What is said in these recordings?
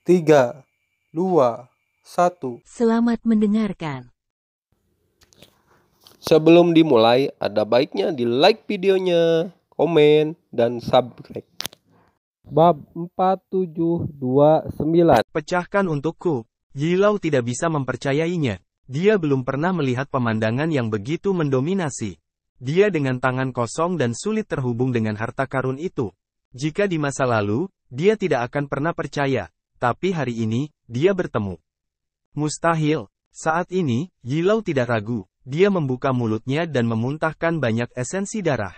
3, 2, 1. Selamat mendengarkan. Sebelum dimulai, ada baiknya di like videonya, komen, dan subscribe. Bab 4729. Pecahkan untukku. Yilau tidak bisa mempercayainya. Dia belum pernah melihat pemandangan yang begitu mendominasi. Dia dengan tangan kosong dan sulit terhubung dengan harta karun itu. Jika di masa lalu, dia tidak akan pernah percaya. Tapi hari ini, dia bertemu. Mustahil. Saat ini, Yilau tidak ragu. Dia membuka mulutnya dan memuntahkan banyak esensi darah.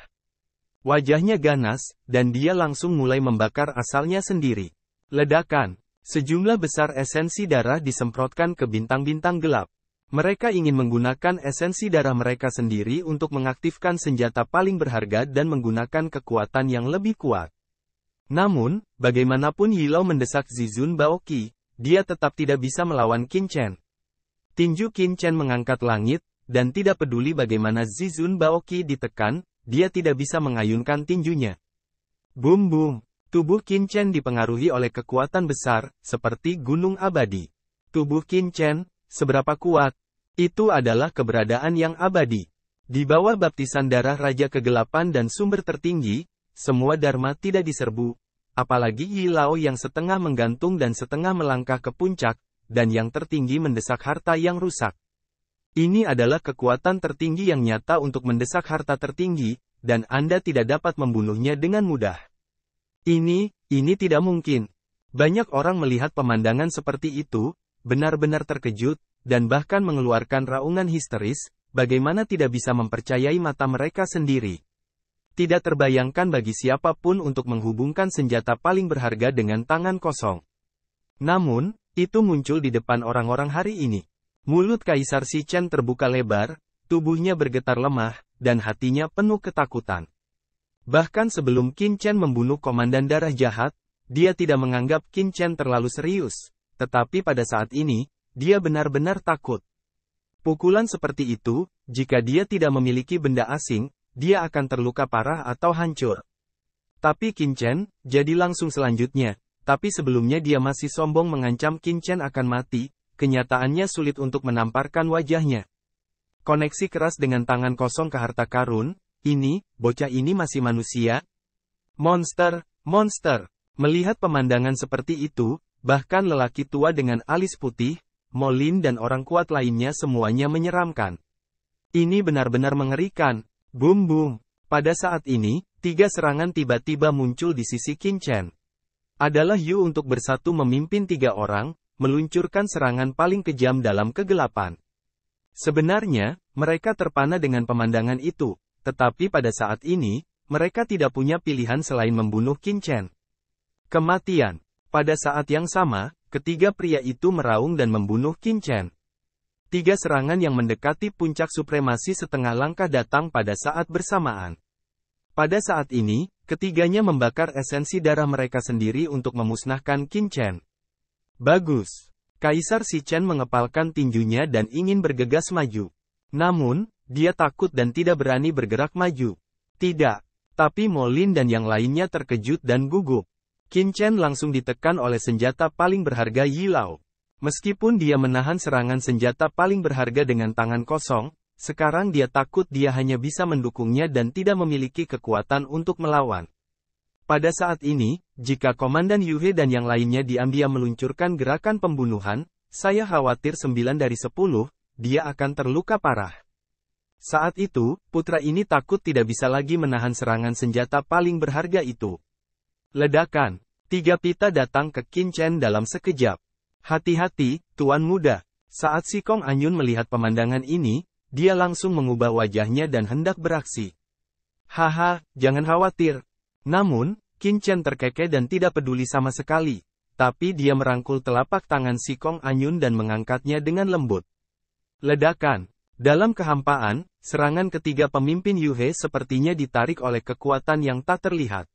Wajahnya ganas, dan dia langsung mulai membakar asalnya sendiri. Ledakan. Sejumlah besar esensi darah disemprotkan ke bintang-bintang gelap. Mereka ingin menggunakan esensi darah mereka sendiri untuk mengaktifkan senjata paling berharga dan menggunakan kekuatan yang lebih kuat. Namun, bagaimanapun Yilau mendesak Zizun Baoqi, dia tetap tidak bisa melawan Qin Chen. Tinju Qin Chen mengangkat langit, dan tidak peduli bagaimana Zizun Baoqi ditekan, dia tidak bisa mengayunkan tinjunya. Boom boom. Tubuh Qin Chen dipengaruhi oleh kekuatan besar, seperti gunung abadi. Tubuh Qin Chen, seberapa kuat? Itu adalah keberadaan yang abadi. Di bawah baptisan darah Raja Kegelapan dan sumber tertinggi, semua dharma tidak diserbu. Apalagi Yilau yang setengah menggantung dan setengah melangkah ke puncak, dan yang tertinggi mendesak harta yang rusak. Ini adalah kekuatan tertinggi yang nyata untuk mendesak harta tertinggi, dan Anda tidak dapat membunuhnya dengan mudah. Ini tidak mungkin. Banyak orang melihat pemandangan seperti itu, benar-benar terkejut, dan bahkan mengeluarkan raungan histeris, bagaimana tidak bisa mempercayai mata mereka sendiri. Tidak terbayangkan bagi siapapun untuk menghubungkan senjata paling berharga dengan tangan kosong. Namun, itu muncul di depan orang-orang hari ini. Mulut Kaisar Shi Chen terbuka lebar, tubuhnya bergetar lemah, dan hatinya penuh ketakutan. Bahkan sebelum Qin Chen membunuh Komandan Darah Jahat, dia tidak menganggap Qin Chen terlalu serius. Tetapi pada saat ini, dia benar-benar takut. Pukulan seperti itu, jika dia tidak memiliki benda asing, dia akan terluka parah atau hancur. Tapi Qin Chen, jadi langsung selanjutnya. Tapi sebelumnya dia masih sombong mengancam Qin Chen akan mati, kenyataannya sulit untuk menamparkan wajahnya. Koneksi keras dengan tangan kosong ke harta karun, bocah ini masih manusia? Monster. Melihat pemandangan seperti itu, bahkan lelaki tua dengan alis putih, Molin dan orang kuat lainnya semuanya menyeramkan. Ini benar-benar mengerikan. Boom boom. Pada saat ini, 3 serangan tiba-tiba muncul di sisi Qin Chen. Adalah Yu untuk bersatu memimpin 3 orang, meluncurkan serangan paling kejam dalam kegelapan. Sebenarnya, mereka terpana dengan pemandangan itu. Tetapi pada saat ini, mereka tidak punya pilihan selain membunuh Qin Chen. Kematian. Pada saat yang sama, ketiga pria itu meraung dan membunuh Qin Chen. 3 serangan yang mendekati puncak supremasi setengah langkah datang pada saat bersamaan. Pada saat ini, ketiganya membakar esensi darah mereka sendiri untuk memusnahkan Qin Chen. Bagus. Kaisar Shi Chen mengepalkan tinjunya dan ingin bergegas maju. Namun, dia takut dan tidak berani bergerak maju. Tidak. Tapi Molin dan yang lainnya terkejut dan gugup. Qin Chen langsung ditekan oleh senjata paling berharga Yilau. Meskipun dia menahan serangan senjata paling berharga dengan tangan kosong, sekarang dia takut dia hanya bisa mendukungnya dan tidak memiliki kekuatan untuk melawan. Pada saat ini, jika Komandan Yuhe dan yang lainnya diam-diam meluncurkan gerakan pembunuhan, saya khawatir 9 dari 10, dia akan terluka parah. Saat itu, putra ini takut tidak bisa lagi menahan serangan senjata paling berharga itu. Ledakan. 3 pita datang ke Qin Chen dalam sekejap. Hati-hati, Tuan Muda. Saat Si Kong Anyun melihat pemandangan ini, dia langsung mengubah wajahnya dan hendak beraksi. Haha, jangan khawatir. Namun, Qin Chen terkekeh dan tidak peduli sama sekali. Tapi dia merangkul telapak tangan Si Kong Anyun dan mengangkatnya dengan lembut. Ledakan. Dalam kehampaan, serangan ketiga pemimpin Yuhe sepertinya ditarik oleh kekuatan yang tak terlihat.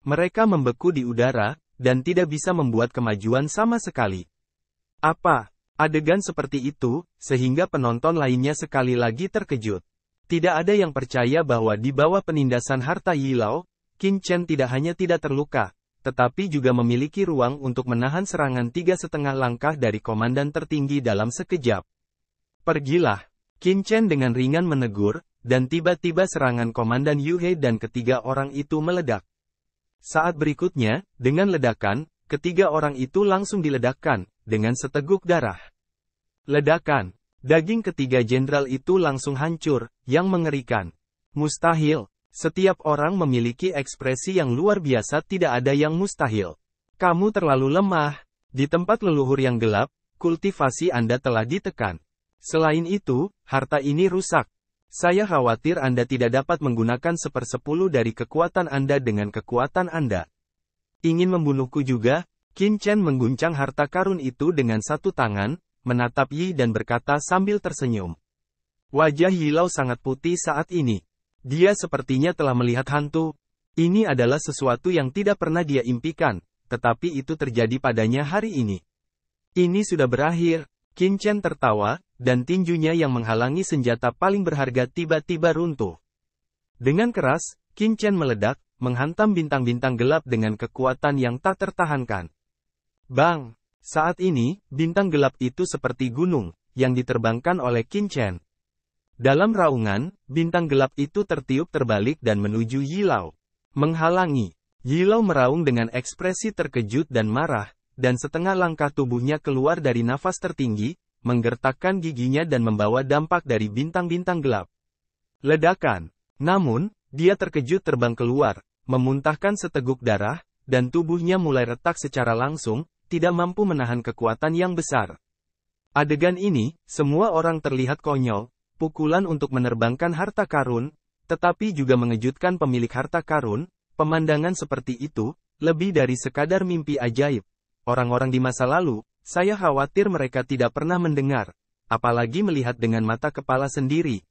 Mereka membeku di udara, dan tidak bisa membuat kemajuan sama sekali. Apa? Adegan seperti itu, sehingga penonton lainnya sekali lagi terkejut. Tidak ada yang percaya bahwa di bawah penindasan harta Yilau, Qin Chen tidak hanya tidak terluka, tetapi juga memiliki ruang untuk menahan serangan 3,5 langkah dari komandan tertinggi dalam sekejap. Pergilah, Qin Chen dengan ringan menegur, dan tiba-tiba serangan komandan Yu He dan ketiga orang itu meledak. Saat berikutnya, dengan ledakan, ketiga orang itu langsung diledakkan, dengan seteguk darah. Ledakan, daging ketiga jenderal itu langsung hancur, yang mengerikan. Mustahil. Setiap orang memiliki ekspresi yang luar biasa, tidak ada yang mustahil. Kamu terlalu lemah. Di tempat leluhur yang gelap, kultivasi Anda telah ditekan. Selain itu, harta ini rusak. Saya khawatir Anda tidak dapat menggunakan 1/10 dari kekuatan Anda dengan kekuatan Anda. Ingin membunuhku juga? Qin Chen mengguncang harta karun itu dengan satu tangan, menatap Yi dan berkata sambil tersenyum. Wajah Yi Lao sangat putih saat ini. Dia sepertinya telah melihat hantu. Ini adalah sesuatu yang tidak pernah dia impikan, tetapi itu terjadi padanya hari ini. Ini sudah berakhir. Qin Chen tertawa, dan tinjunya yang menghalangi senjata paling berharga tiba-tiba runtuh. Dengan keras, Qin Chen meledak, menghantam bintang-bintang gelap dengan kekuatan yang tak tertahankan. Bang! Saat ini, bintang gelap itu seperti gunung, yang diterbangkan oleh Qin Chen. Dalam raungan, bintang gelap itu tertiup terbalik dan menuju Yi Lao. Menghalangi. Yi Lao meraung dengan ekspresi terkejut dan marah, dan setengah langkah tubuhnya keluar dari nafas tertinggi, menggertakkan giginya dan membawa dampak dari bintang-bintang gelap. Ledakan. Namun, dia terkejut terbang keluar, memuntahkan seteguk darah, dan tubuhnya mulai retak secara langsung, tidak mampu menahan kekuatan yang besar. Adegan ini, semua orang terlihat konyol. Pukulan untuk menerbangkan harta karun, tetapi juga mengejutkan pemilik harta karun. Pemandangan seperti itu, lebih dari sekadar mimpi ajaib. Orang-orang di masa lalu, saya khawatir mereka tidak pernah mendengar, apalagi melihat dengan mata kepala sendiri.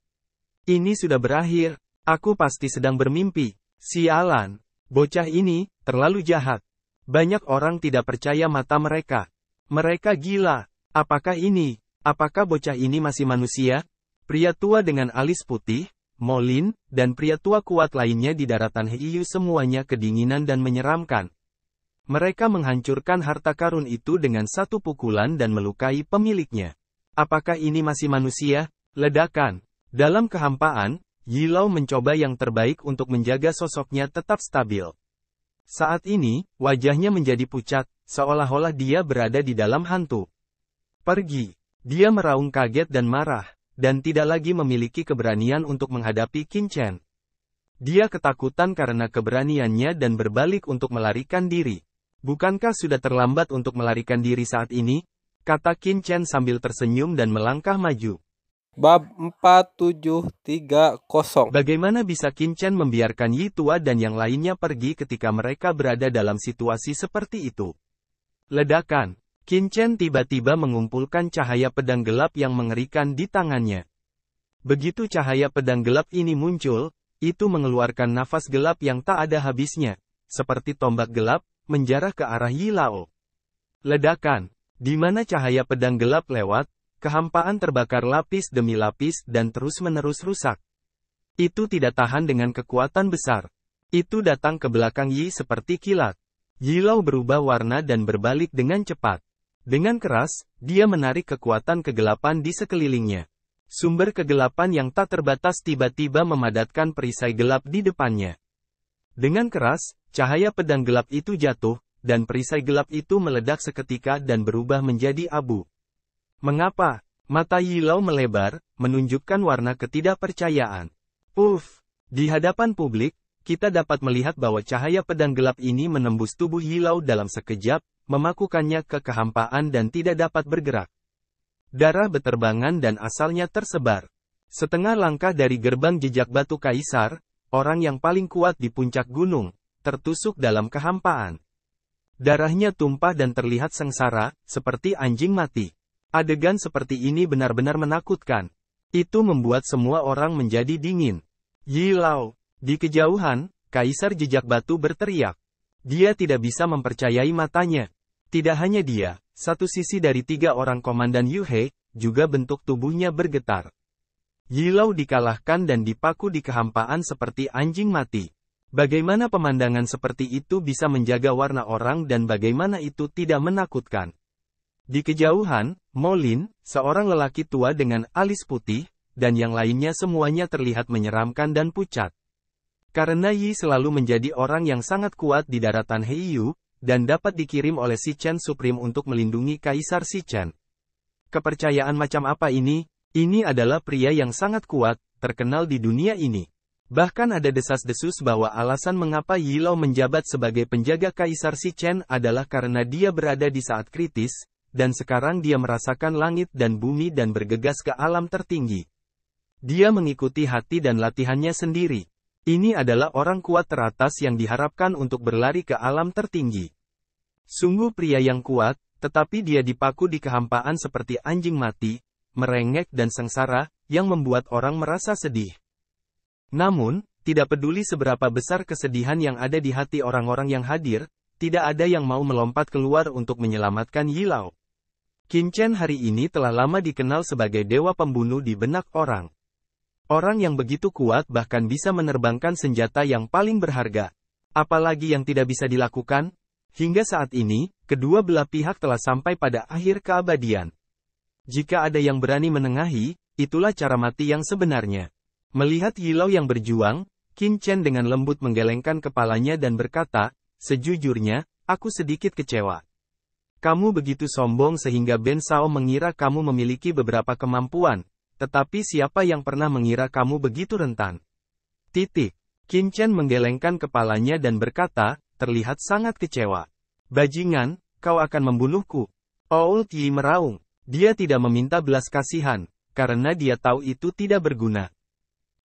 Ini sudah berakhir, aku pasti sedang bermimpi. Sialan, bocah ini, terlalu jahat. Banyak orang tidak percaya mata mereka. Mereka gila. Apakah ini? Apakah bocah ini masih manusia? Pria tua dengan alis putih, Molin, dan pria tua kuat lainnya di daratan Heiyu semuanya kedinginan dan menyeramkan. Mereka menghancurkan harta karun itu dengan satu pukulan dan melukai pemiliknya. Apakah ini masih manusia? Ledakan. Dalam kehampaan, Yi Lao mencoba yang terbaik untuk menjaga sosoknya tetap stabil. Saat ini, wajahnya menjadi pucat, seolah-olah dia berada di dalam hantu. Pergi. Dia meraung kaget dan marah, dan tidak lagi memiliki keberanian untuk menghadapi Qin Chen. Dia ketakutan karena keberaniannya dan berbalik untuk melarikan diri. Bukankah sudah terlambat untuk melarikan diri saat ini? Kata Qin Chen sambil tersenyum dan melangkah maju. Bab 4730. Bagaimana bisa Qin Chen membiarkan Yi Tua dan yang lainnya pergi ketika mereka berada dalam situasi seperti itu? Ledakan. Qin Chen tiba-tiba mengumpulkan cahaya pedang gelap yang mengerikan di tangannya. Begitu cahaya pedang gelap ini muncul, itu mengeluarkan nafas gelap yang tak ada habisnya, seperti tombak gelap, menjarah ke arah Yi Lao. Ledakan. Di mana cahaya pedang gelap lewat, kehampaan terbakar lapis demi lapis dan terus-menerus rusak. Itu tidak tahan dengan kekuatan besar. Itu datang ke belakang Yi seperti kilat. Yi Lao berubah warna dan berbalik dengan cepat. Dengan keras, dia menarik kekuatan kegelapan di sekelilingnya. Sumber kegelapan yang tak terbatas tiba-tiba memadatkan perisai gelap di depannya. Dengan keras, cahaya pedang gelap itu jatuh, dan perisai gelap itu meledak seketika dan berubah menjadi abu. Mengapa? Mata Yi Lao melebar, menunjukkan warna ketidakpercayaan. Di hadapan publik, kita dapat melihat bahwa cahaya pedang gelap ini menembus tubuh Yi Lao dalam sekejap, memakukannya ke kehampaan dan tidak dapat bergerak. Darah beterbangan dan asalnya tersebar. Setengah langkah dari gerbang jejak batu kaisar, orang yang paling kuat di puncak gunung, tertusuk dalam kehampaan. Darahnya tumpah dan terlihat sengsara, seperti anjing mati. Adegan seperti ini benar-benar menakutkan. Itu membuat semua orang menjadi dingin. Yi Lao. Di kejauhan, Kaisar Jejak Batu berteriak. Dia tidak bisa mempercayai matanya. Tidak hanya dia, satu sisi dari 3 orang komandan Yu He, juga bentuk tubuhnya bergetar. Yi Lao dikalahkan dan dipaku di kehampaan seperti anjing mati. Bagaimana pemandangan seperti itu bisa menjaga warna orang dan bagaimana itu tidak menakutkan? Di kejauhan, Molin, seorang lelaki tua dengan alis putih, dan yang lainnya semuanya terlihat menyeramkan dan pucat. Karena Yi selalu menjadi orang yang sangat kuat di daratan Heiyu, dan dapat dikirim oleh Shichen Supreme untuk melindungi Kaisar Shichen. Kepercayaan macam apa ini? Ini adalah pria yang sangat kuat, terkenal di dunia ini. Bahkan ada desas-desus bahwa alasan mengapa Yi Lao menjabat sebagai penjaga Kaisar Shichen adalah karena dia berada di saat kritis, dan sekarang dia merasakan langit dan bumi dan bergegas ke alam tertinggi. Dia mengikuti hati dan latihannya sendiri. Ini adalah orang kuat teratas yang diharapkan untuk berlari ke alam tertinggi. Sungguh pria yang kuat, tetapi dia dipaku di kehampaan seperti anjing mati, merengek dan sengsara, yang membuat orang merasa sedih. Namun, tidak peduli seberapa besar kesedihan yang ada di hati orang-orang yang hadir, tidak ada yang mau melompat keluar untuk menyelamatkan Yi Lao. Qin Chen hari ini telah lama dikenal sebagai dewa pembunuh di benak orang. Orang yang begitu kuat bahkan bisa menerbangkan senjata yang paling berharga. Apalagi yang tidak bisa dilakukan? Hingga saat ini, kedua belah pihak telah sampai pada akhir keabadian. Jika ada yang berani menengahi, itulah cara mati yang sebenarnya. Melihat Yi Lao yang berjuang, Qin Chen dengan lembut menggelengkan kepalanya dan berkata, "Sejujurnya, aku sedikit kecewa. Kamu begitu sombong sehingga Ben Sao mengira kamu memiliki beberapa kemampuan. Tetapi siapa yang pernah mengira kamu begitu rentan?" Qin Chen menggelengkan kepalanya dan berkata, terlihat sangat kecewa. "Bajingan, kau akan membunuhku." Old Yi meraung. Dia tidak meminta belas kasihan, karena dia tahu itu tidak berguna.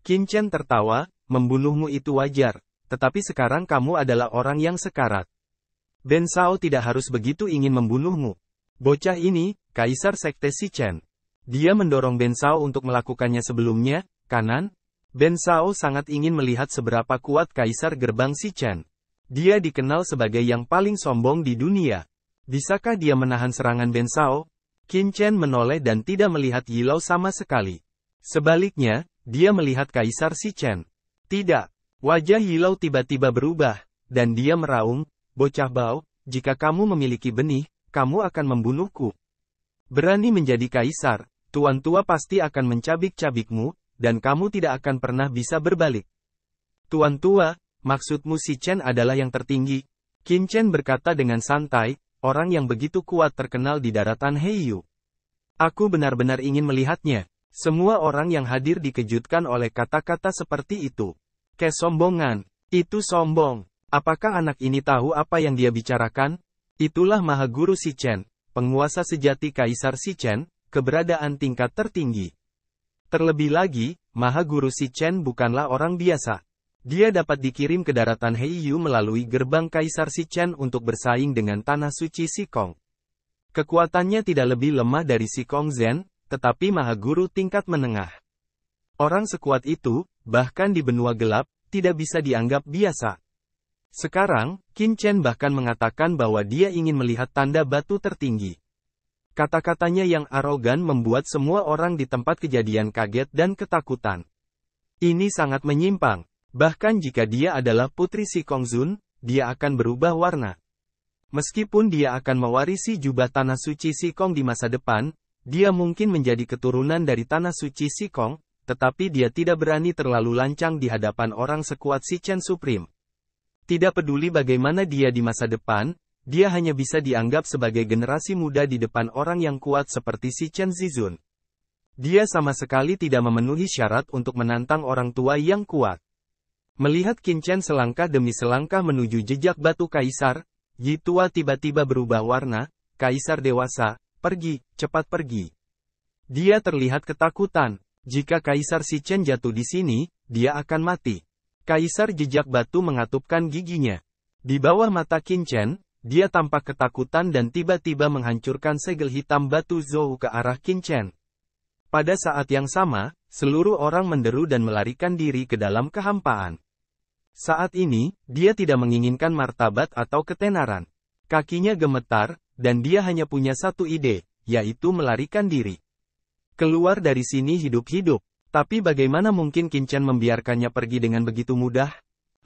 Qin Chen tertawa, "Membunuhmu itu wajar, tetapi sekarang kamu adalah orang yang sekarat. Ben Sao tidak harus begitu ingin membunuhmu. Bocah ini, Kaisar Sekte Shichen. Dia mendorong Ben Sao untuk melakukannya sebelumnya, kanan? Ben Sao sangat ingin melihat seberapa kuat Kaisar Gerbang Shichen. Dia dikenal sebagai yang paling sombong di dunia. Bisakah dia menahan serangan Ben Sao?" Qin Chen menoleh dan tidak melihat Yi Lao sama sekali. Sebaliknya, dia melihat Kaisar Shichen. Tidak. Wajah Yi Lao tiba-tiba berubah, dan dia meraung, "Bocah bau, jika kamu memiliki benih, kamu akan membunuhku. Berani menjadi kaisar, Tuan Tua pasti akan mencabik-cabikmu, dan kamu tidak akan pernah bisa berbalik." "Tuan Tua, maksudmu Shichen adalah yang tertinggi?" Qin Chen berkata dengan santai, "Orang yang begitu kuat terkenal di daratan Heiyu. Aku benar-benar ingin melihatnya." Semua orang yang hadir dikejutkan oleh kata-kata seperti itu. Kesombongan. Itu sombong. Apakah anak ini tahu apa yang dia bicarakan? Itulah Maha Guru Shichen, penguasa sejati Kaisar Shichen, keberadaan tingkat tertinggi. Terlebih lagi, Maha Guru Shichen bukanlah orang biasa. Dia dapat dikirim ke daratan Heiyu melalui gerbang Kaisar Shichen untuk bersaing dengan Tanah Suci Shikong. Kekuatannya tidak lebih lemah dari Shikong Zen, tetapi Maha Guru tingkat menengah. Orang sekuat itu, bahkan di benua gelap, tidak bisa dianggap biasa. Sekarang, Qin Chen bahkan mengatakan bahwa dia ingin melihat tanda batu tertinggi. Kata-katanya yang arogan membuat semua orang di tempat kejadian kaget dan ketakutan. Ini sangat menyimpang. Bahkan jika dia adalah putri Shikong Zun, dia akan berubah warna. Meskipun dia akan mewarisi jubah Tanah Suci Shikong di masa depan, dia mungkin menjadi keturunan dari Tanah Suci Shikong, tetapi dia tidak berani terlalu lancang di hadapan orang sekuat Shichen Supreme. Tidak peduli bagaimana dia di masa depan, dia hanya bisa dianggap sebagai generasi muda di depan orang yang kuat seperti Shichen Zizun. Dia sama sekali tidak memenuhi syarat untuk menantang orang tua yang kuat. Melihat Qin Chen selangkah demi selangkah menuju jejak batu kaisar, Yi tua tiba-tiba berubah warna, "Kaisar dewasa, pergi, cepat pergi." Dia terlihat ketakutan. Jika Kaisar Shichen jatuh di sini, dia akan mati. Kaisar jejak batu mengatupkan giginya. Di bawah mata Qin Chen, dia tampak ketakutan dan tiba-tiba menghancurkan segel hitam batu Zhou ke arah Qin Chen. Pada saat yang sama, seluruh orang menderu dan melarikan diri ke dalam kehampaan. Saat ini, dia tidak menginginkan martabat atau ketenaran. Kakinya gemetar, dan dia hanya punya satu ide, yaitu melarikan diri. Keluar dari sini hidup-hidup. Tapi bagaimana mungkin Qin Chen membiarkannya pergi dengan begitu mudah?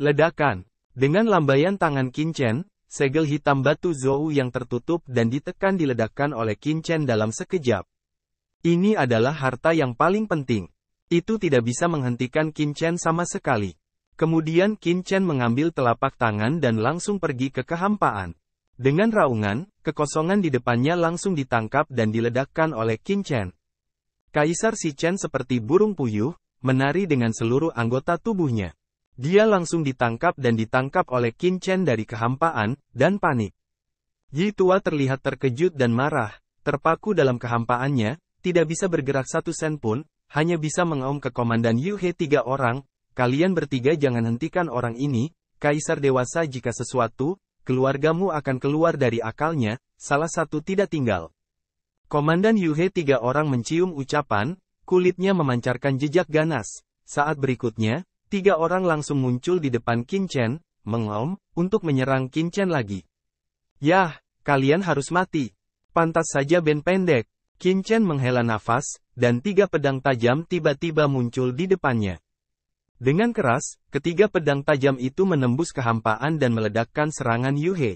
Ledakan. Dengan lambaian tangan Qin Chen, segel hitam batu Zhou yang tertutup dan ditekan diledakkan oleh Qin Chen dalam sekejap. Ini adalah harta yang paling penting. Itu tidak bisa menghentikan Qin Chen sama sekali. Kemudian Qin Chen mengambil telapak tangan dan langsung pergi ke kehampaan. Dengan raungan, kekosongan di depannya langsung ditangkap dan diledakkan oleh Qin Chen. Kaisar Si Chen seperti burung puyuh, menari dengan seluruh anggota tubuhnya. Dia langsung ditangkap dan ditangkap oleh Qin Chen dari kehampaan, dan panik. Yi Tua terlihat terkejut dan marah, terpaku dalam kehampaannya, tidak bisa bergerak satu sen pun, hanya bisa mengaum ke Komandan Yu He 3 orang, kalian bertiga jangan hentikan orang ini, Kaisar dewasa jika sesuatu, keluargamu akan keluar dari akalnya, salah satu tidak tinggal. Komandan Yu He 3 orang mencium ucapan, kulitnya memancarkan jejak ganas, saat berikutnya, 3 orang langsung muncul di depan Qin Chen, mengaum, untuk menyerang Qin Chen lagi. Yah, kalian harus mati. Pantas saja band pendek. Qin Chen menghela nafas, dan 3 pedang tajam tiba-tiba muncul di depannya. Dengan keras, ketiga pedang tajam itu menembus kehampaan dan meledakkan serangan Yu He.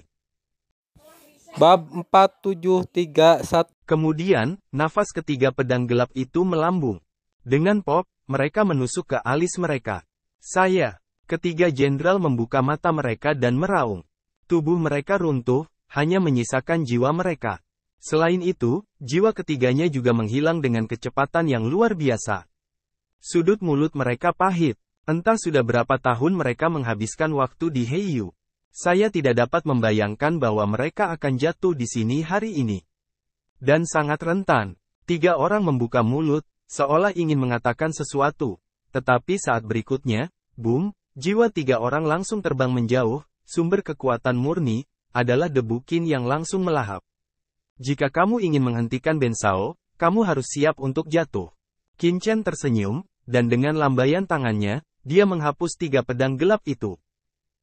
Bab 4731. Kemudian, nafas ketiga pedang gelap itu melambung. Dengan pop, mereka menusuk ke alis mereka. Ketiga jenderal membuka mata mereka dan meraung. Tubuh mereka runtuh, hanya menyisakan jiwa mereka. Selain itu, jiwa ketiganya juga menghilang dengan kecepatan yang luar biasa. Sudut mulut mereka pahit. Entah sudah berapa tahun mereka menghabiskan waktu di Heiyu. Saya tidak dapat membayangkan bahwa mereka akan jatuh di sini hari ini. Dan sangat rentan. 3 orang membuka mulut, seolah ingin mengatakan sesuatu. Tetapi saat berikutnya, boom, jiwa 3 orang langsung terbang menjauh, sumber kekuatan murni, adalah debu Qin yang langsung melahap. Jika kamu ingin menghentikan Ben Shao, kamu harus siap untuk jatuh. Qin Chen tersenyum, dan dengan lambaian tangannya, dia menghapus 3 pedang gelap itu.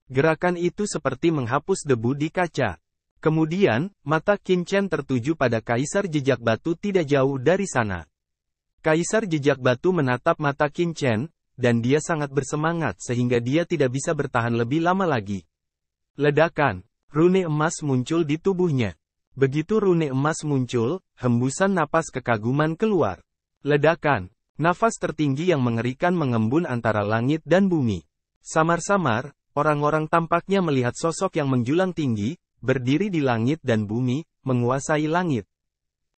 Gerakan itu seperti menghapus debu di kaca. Kemudian, mata Qin Chen tertuju pada Kaisar Jejak Batu tidak jauh dari sana. Kaisar Jejak Batu menatap mata Qin Chen, dan dia sangat bersemangat sehingga dia tidak bisa bertahan lebih lama lagi. Ledakan, rune emas muncul di tubuhnya. Begitu rune emas muncul, hembusan napas kekaguman keluar. Ledakan, nafas tertinggi yang mengerikan mengembun antara langit dan bumi. Samar-samar, orang-orang tampaknya melihat sosok yang menjulang tinggi, berdiri di langit dan bumi, menguasai langit.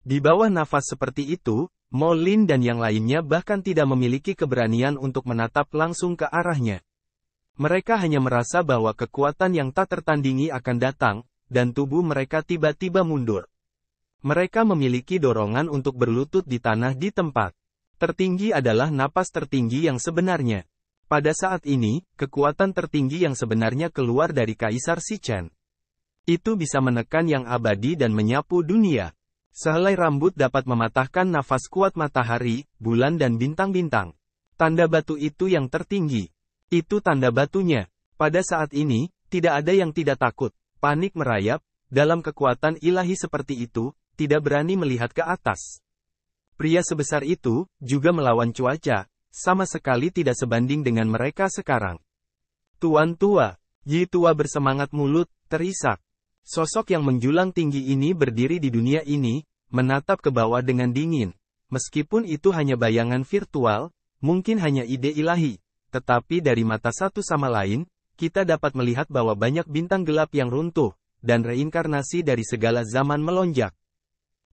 Di bawah nafas seperti itu, Mo Lin dan yang lainnya bahkan tidak memiliki keberanian untuk menatap langsung ke arahnya. Mereka hanya merasa bahwa kekuatan yang tak tertandingi akan datang, dan tubuh mereka tiba-tiba mundur. Mereka memiliki dorongan untuk berlutut di tanah di tempat. Tertinggi adalah napas tertinggi yang sebenarnya. Pada saat ini, kekuatan tertinggi yang sebenarnya keluar dari Kaisar Si Chen. Itu bisa menekan yang abadi dan menyapu dunia. Sehelai rambut dapat mematahkan nafas kuat matahari, bulan dan bintang-bintang. Tanda batu itu yang tertinggi. Itu tanda batunya. Pada saat ini, tidak ada yang tidak takut. Panik merayap, dalam kekuatan ilahi seperti itu, tidak berani melihat ke atas. Pria sebesar itu, juga melawan cuaca, sama sekali tidak sebanding dengan mereka sekarang. Tuan tua, Yi Tua bersemangat mulut, terisak. Sosok yang menjulang tinggi ini berdiri di dunia ini, menatap ke bawah dengan dingin. Meskipun itu hanya bayangan virtual, mungkin hanya ide ilahi, tetapi dari mata satu sama lain, kita dapat melihat bahwa banyak bintang gelap yang runtuh, dan reinkarnasi dari segala zaman melonjak.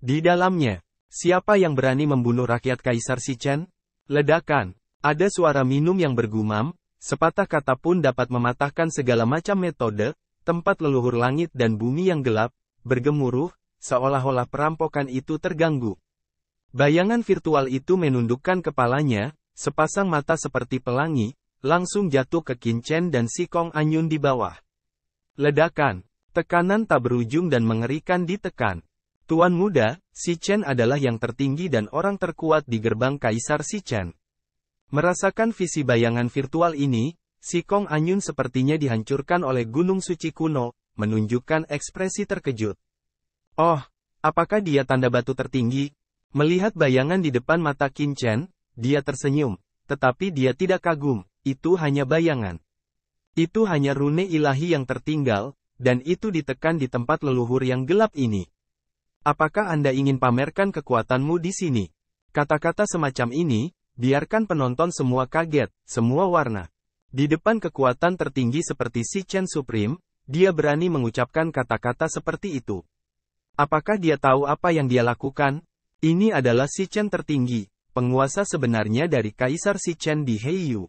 Di dalamnya, siapa yang berani membunuh rakyat Kaisar Si Chen? Ledakan. Ada suara minum yang bergumam, sepatah kata pun dapat mematahkan segala macam metode, tempat leluhur langit dan bumi yang gelap, bergemuruh, seolah-olah perampokan itu terganggu. Bayangan virtual itu menundukkan kepalanya, sepasang mata seperti pelangi, langsung jatuh ke Qin Chen dan Si Kong Anyun di bawah. Ledakan, tekanan tak berujung dan mengerikan ditekan. Tuan muda, Si Chen adalah yang tertinggi dan orang terkuat di gerbang Kaisar Si Chen. Merasakan visi bayangan virtual ini, Si Kong Anyun sepertinya dihancurkan oleh gunung suci kuno, menunjukkan ekspresi terkejut. Oh, apakah dia tanda batu tertinggi? Melihat bayangan di depan mata Qin Chen, dia tersenyum, tetapi dia tidak kagum, itu hanya bayangan. Itu hanya rune ilahi yang tertinggal, dan itu ditekan di tempat leluhur yang gelap ini. Apakah Anda ingin pamerkan kekuatanmu di sini? Kata-kata semacam ini, biarkan penonton semua kaget, semua warna. Di depan kekuatan tertinggi seperti Si Chen Supreme, dia berani mengucapkan kata-kata seperti itu. Apakah dia tahu apa yang dia lakukan? Ini adalah Si Chen tertinggi, penguasa sebenarnya dari Kaisar Si Chen di Heiyu.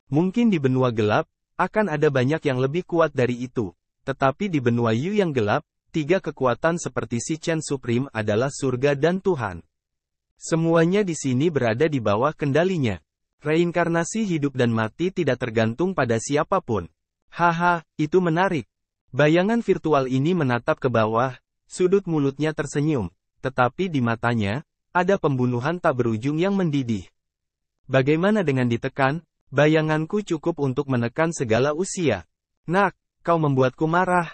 Mungkin di benua gelap, akan ada banyak yang lebih kuat dari itu. Tetapi di benua Yu yang gelap, 3 kekuatan seperti Si Chen Supreme adalah surga dan Tuhan. Semuanya di sini berada di bawah kendalinya. Reinkarnasi hidup dan mati tidak tergantung pada siapapun. Haha, itu menarik. Bayangan virtual ini menatap ke bawah, sudut mulutnya tersenyum, tetapi di matanya, ada pembunuhan tak berujung yang mendidih. Bagaimana dengan ditekan? Bayanganku cukup untuk menekan segala usia. Nak, kau membuatku marah.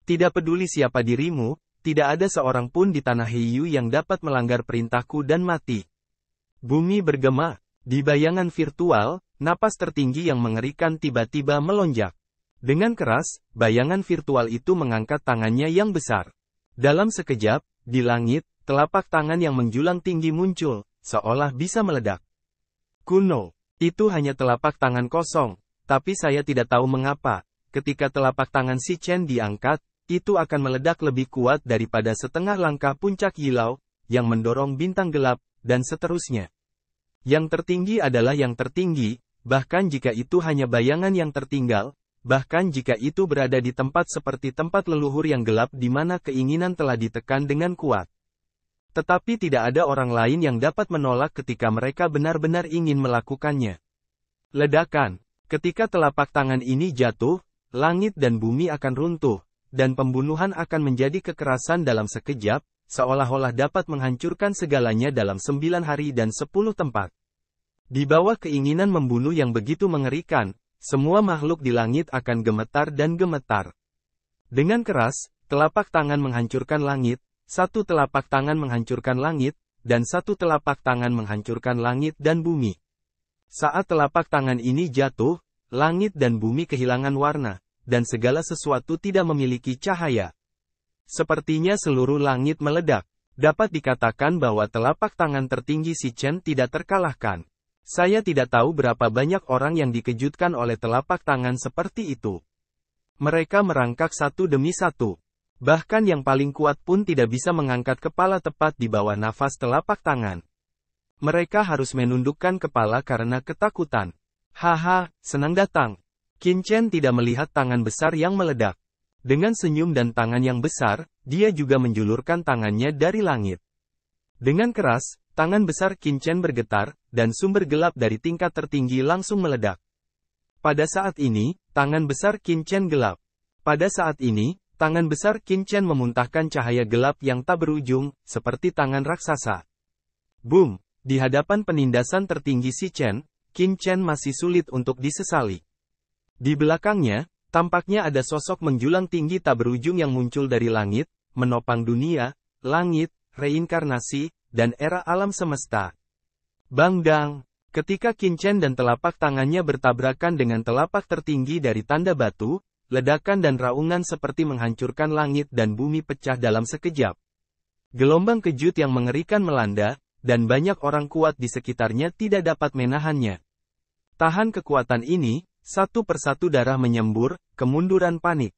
Tidak peduli siapa dirimu, tidak ada seorang pun di tanah Heiyu yang dapat melanggar perintahku dan mati. Bumi bergema. Di bayangan virtual, napas tertinggi yang mengerikan tiba-tiba melonjak. Dengan keras, bayangan virtual itu mengangkat tangannya yang besar. Dalam sekejap, di langit, telapak tangan yang menjulang tinggi muncul, seolah bisa meledak. Kuno. Itu hanya telapak tangan kosong, tapi saya tidak tahu mengapa, ketika telapak tangan Si Chen diangkat, itu akan meledak lebih kuat daripada setengah langkah puncak Yilau, yang mendorong bintang gelap, dan seterusnya. Yang tertinggi adalah yang tertinggi, bahkan jika itu hanya bayangan yang tertinggal, bahkan jika itu berada di tempat seperti tempat leluhur yang gelap di mana keinginan telah ditekan dengan kuat. Tetapi tidak ada orang lain yang dapat menolak ketika mereka benar-benar ingin melakukannya. Ledakan. Ketika telapak tangan ini jatuh, langit dan bumi akan runtuh, dan pembunuhan akan menjadi kekerasan dalam sekejap, seolah-olah dapat menghancurkan segalanya dalam 9 hari dan 10 tempat. Di bawah keinginan membunuh yang begitu mengerikan, semua makhluk di langit akan gemetar dan gemetar. Dengan keras, telapak tangan menghancurkan langit, satu telapak tangan menghancurkan langit, dan satu telapak tangan menghancurkan langit dan bumi. Saat telapak tangan ini jatuh, langit dan bumi kehilangan warna, dan segala sesuatu tidak memiliki cahaya. Sepertinya seluruh langit meledak. Dapat dikatakan bahwa telapak tangan tertinggi Si Chen tidak terkalahkan. Saya tidak tahu berapa banyak orang yang dikejutkan oleh telapak tangan seperti itu. Mereka merangkak satu demi satu. Bahkan yang paling kuat pun tidak bisa mengangkat kepala tepat di bawah nafas telapak tangan. Mereka harus menundukkan kepala karena ketakutan. Haha, senang datang. Qin Chen tidak melihat tangan besar yang meledak. Dengan senyum dan tangan yang besar, dia juga menjulurkan tangannya dari langit. Dengan keras, tangan besar Qin Chen bergetar, dan sumber gelap dari tingkat tertinggi langsung meledak. Pada saat ini, tangan besar Qin Chen gelap. Pada saat ini, tangan besar Qin Chen memuntahkan cahaya gelap yang tak berujung, seperti tangan raksasa. Boom! Di hadapan penindasan tertinggi Si Chen, Qin Chen masih sulit untuk disesali. Di belakangnya, tampaknya ada sosok menjulang tinggi tak berujung yang muncul dari langit, menopang dunia, langit, reinkarnasi, dan era alam semesta. Bang dang! Ketika Qin Chen dan telapak tangannya bertabrakan dengan telapak tertinggi dari tanda batu, ledakan dan raungan seperti menghancurkan langit dan bumi pecah dalam sekejap. Gelombang kejut yang mengerikan melanda, dan banyak orang kuat di sekitarnya tidak dapat menahannya. Tahan kekuatan ini, satu persatu darah menyembur, kemunduran panik.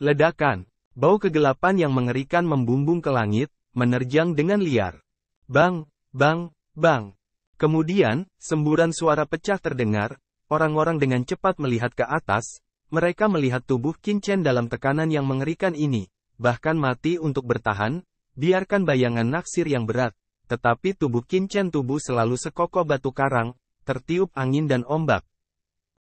Ledakan. Bau kegelapan yang mengerikan membumbung ke langit, menerjang dengan liar. Bang, bang, bang. Kemudian, semburan suara pecah terdengar, orang-orang dengan cepat melihat ke atas, mereka melihat tubuh Qin Chen dalam tekanan yang mengerikan ini, bahkan mati untuk bertahan, biarkan bayangan naksir yang berat. Tetapi tubuh Qin Chen selalu sekokoh batu karang, tertiup angin dan ombak,